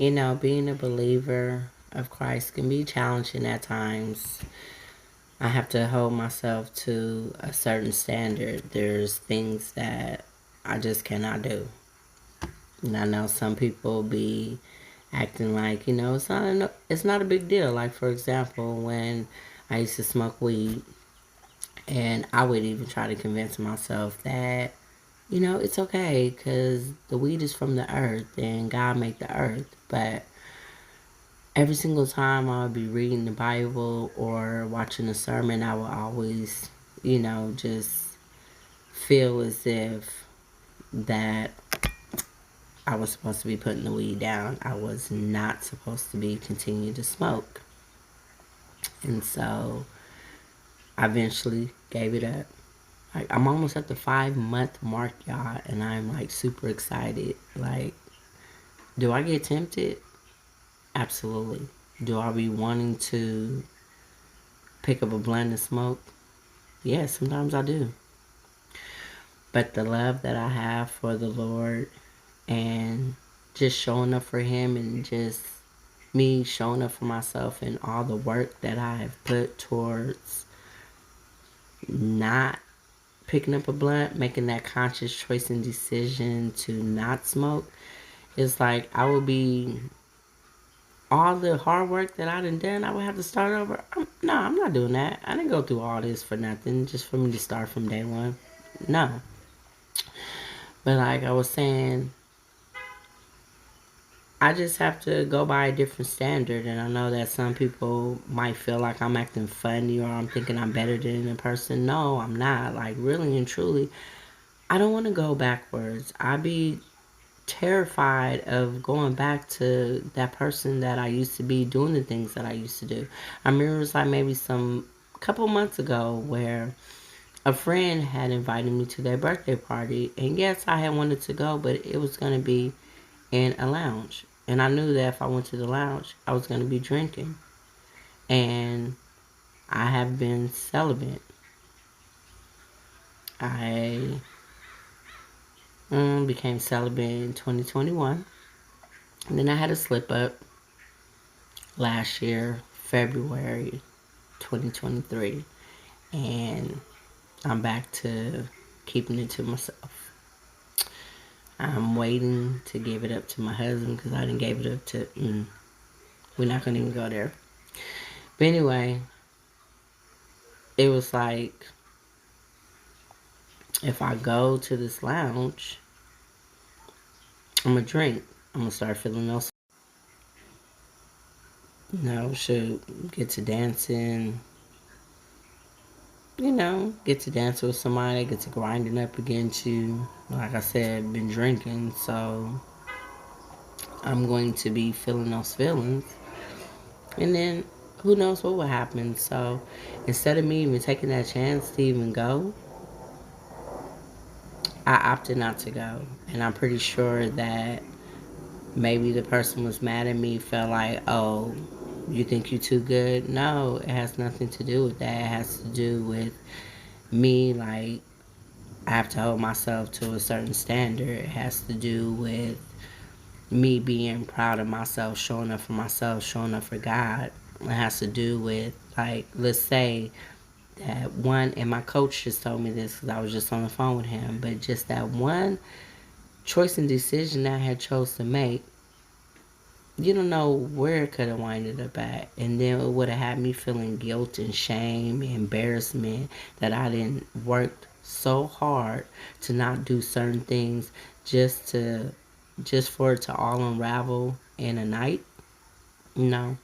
Being a believer of Christ can be challenging at times. I have to hold myself to a certain standard. There's things that I just cannot do. And I know some people be acting like, it's not a big deal. Like, for example, when I used to smoke weed, and I would even try to convince myself that, it's okay because the weed is from the earth and God made the earth. But every single time I would be reading the Bible or watching a sermon, I would always, just feel as if that I was supposed to be putting the weed down. I was not supposed to be continuing to smoke. And so I eventually gave it up. Like, I'm almost at the 5 month mark, y'all, and I'm like super excited. Like, do I get tempted? Absolutely. Do I be wanting to pick up a blunt and smoke? Yeah, sometimes I do. But the love that I have for the Lord and just showing up for Him and just me showing up for myself and all the work that I have put towards not picking up a blunt, making that conscious choice and decision to not smoke, it's like I would be all the hard work that I done, I would have to start over. No, I'm not doing that. I didn't go through all this for nothing, just for me to start from day one. No. But like I was saying, I just have to go by a different standard. And I know that some people might feel like I'm acting funny or I'm thinking I'm better than a person. No, I'm not. Like, really and truly, I don't want to go backwards. I be terrified of going back to that person that I used to be doing the things that I used to do. I remember it was like maybe some couple months ago where a friend had invited me to their birthday party, and yes, I had wanted to go, but it was going to be in a lounge. And I knew that if I went to the lounge, I was going to be drinking. And I have been celibate. I became celibate in 2021. And then I had a slip up last year, February 2023. And I'm back to keeping it to myself. I'm waiting to give it up to my husband because I didn't give it up to. We're not going to even go there. But anyway, it was like if I go to this lounge, I'm going to drink. I'm going to start feeling those. Should get to dancing. Get to dance with somebody, get to grinding up against you. Like I said, been drinking, so I'm going to be feeling those feelings. And then who knows what will happen. So instead of me even taking that chance to even go, I opted not to go. And I'm pretty sure that maybe the person was mad at me, felt like, oh, you think you too good? No, it has nothing to do with that. It has to do with me, like, I have to hold myself to a certain standard. It has to do with me being proud of myself, showing up for myself, showing up for God. It has to do with, like, let's say that one, and my coach just told me this because I was just on the phone with him, but just that one choice and decision that I had chose to make, you don't know where it could have winded up at. And then it would have had me feeling guilt and shame, embarrassment that I didn't work so hard to not do certain things just for it to all unravel in a night. No.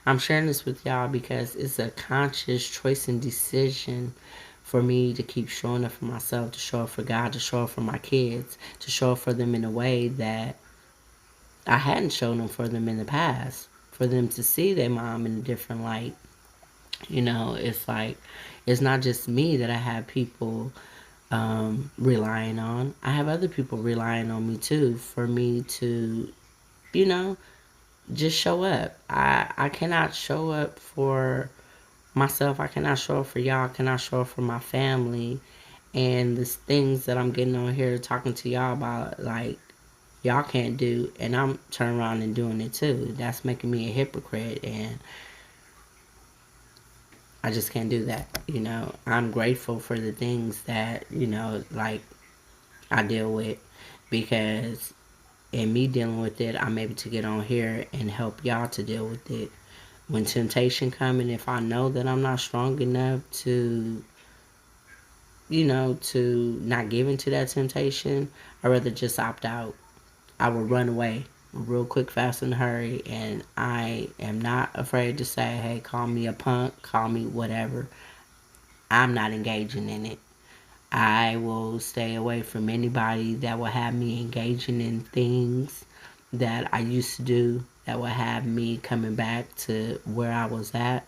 I'm sharing this with y'all because it's a conscious choice and decision for me to keep showing up for myself, to show up for God, to show up for my kids, to show up for them in a way that I hadn't shown them for them in the past, for them to see their mom in a different light. It's like, it's not just me that I have people relying on. I have other people relying on me too for me to, you know, just show up. I cannot show up for myself. I cannot show up for y'all. I cannot show up for my family. And the things that I'm getting on here talking to y'all about, like, y'all can't do, and I'm turning around and doing it too. That's making me a hypocrite, and I just can't do that. I'm grateful for the things that, like I deal with, because in me dealing with it, I'm able to get on here and help y'all to deal with it. When temptation comes, and if I know that I'm not strong enough to, to not give into that temptation, I'd rather just opt out. I will run away real quick, fast, in a hurry, and I am not afraid to say, hey, call me a punk, call me whatever. I'm not engaging in it. I will stay away from anybody that will have me engaging in things that I used to do, that will have me coming back to where I was at.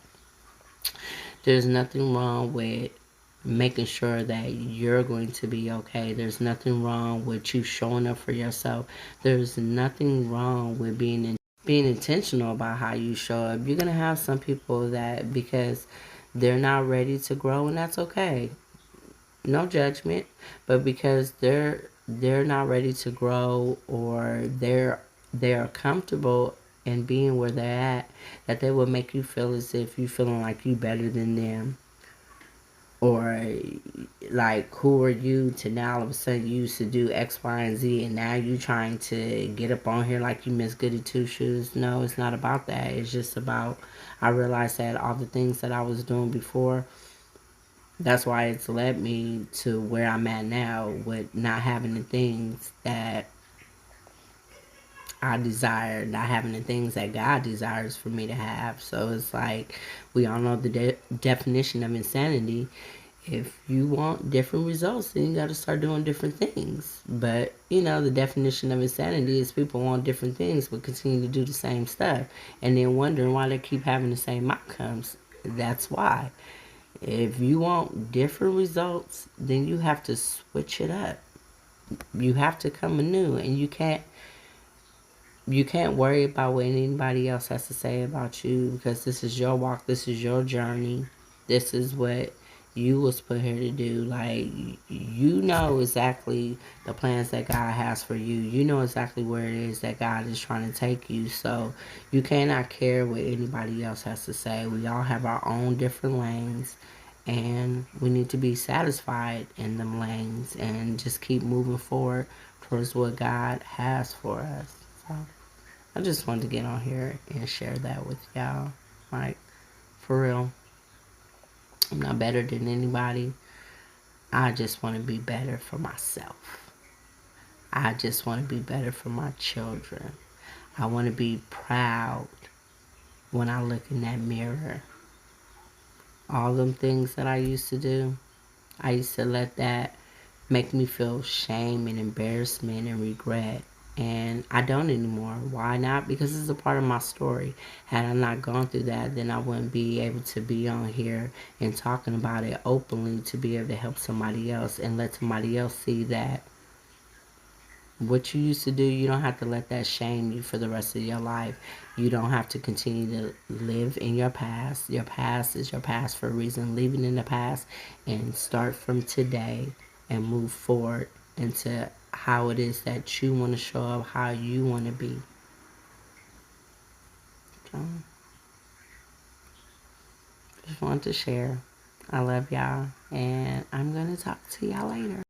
There's nothing wrong with making sure that you're going to be okay. There's nothing wrong with you showing up for yourself. There's nothing wrong with being intentional about how you show up. You're gonna have some people that, because they're not ready to grow, and that's okay. No judgment, but because they're not ready to grow, or they're comfortable in being where they're at, that they will make you feel as if you feeling like you better than them, or like, who are you to now all of a sudden you used to do X, Y, and Z, and now you trying to get up on here like you Miss Goody Two Shoes. No, it's not about that. It's just about, I realized that all the things that I was doing before, that's why it's led me to where I'm at now, with not having the things that I desire, not having the things that God desires for me to have. So it's like, we all know the definition of insanity. If you want different results, then you got to start doing different things. But, the definition of insanity is people want different things but continue to do the same stuff, and then wondering why they keep having the same outcomes. That's why. If you want different results, then you have to switch it up. You have to come anew, and you can't worry about what anybody else has to say about you, because this is your walk, this is your journey, this is what you was put here to do. Like, you know exactly the plans that God has for you. You know exactly where it is that God is trying to take you. So you cannot care what anybody else has to say. We all have our own different lanes, and we need to be satisfied in them lanes and just keep moving forward towards what God has for us. So I just wanted to get on here and share that with y'all. Like, for real. I'm not better than anybody. I just want to be better for myself. I just want to be better for my children. I want to be proud when I look in that mirror. All them things that I used to do, I used to let that make me feel shame and embarrassment and regret. And I don't anymore. Why not? Because it's a part of my story. Had I not gone through that, then I wouldn't be able to be on here and talking about it openly, to be able to help somebody else and let somebody else see that what you used to do, you don't have to let that shame you for the rest of your life. You don't have to continue to live in your past. Your past is your past for a reason. Leave it in the past and start from today and move forward into how it is that you want to show up, how you want to be. So, just wanted to share. I love y'all, and I'm going to talk to y'all later.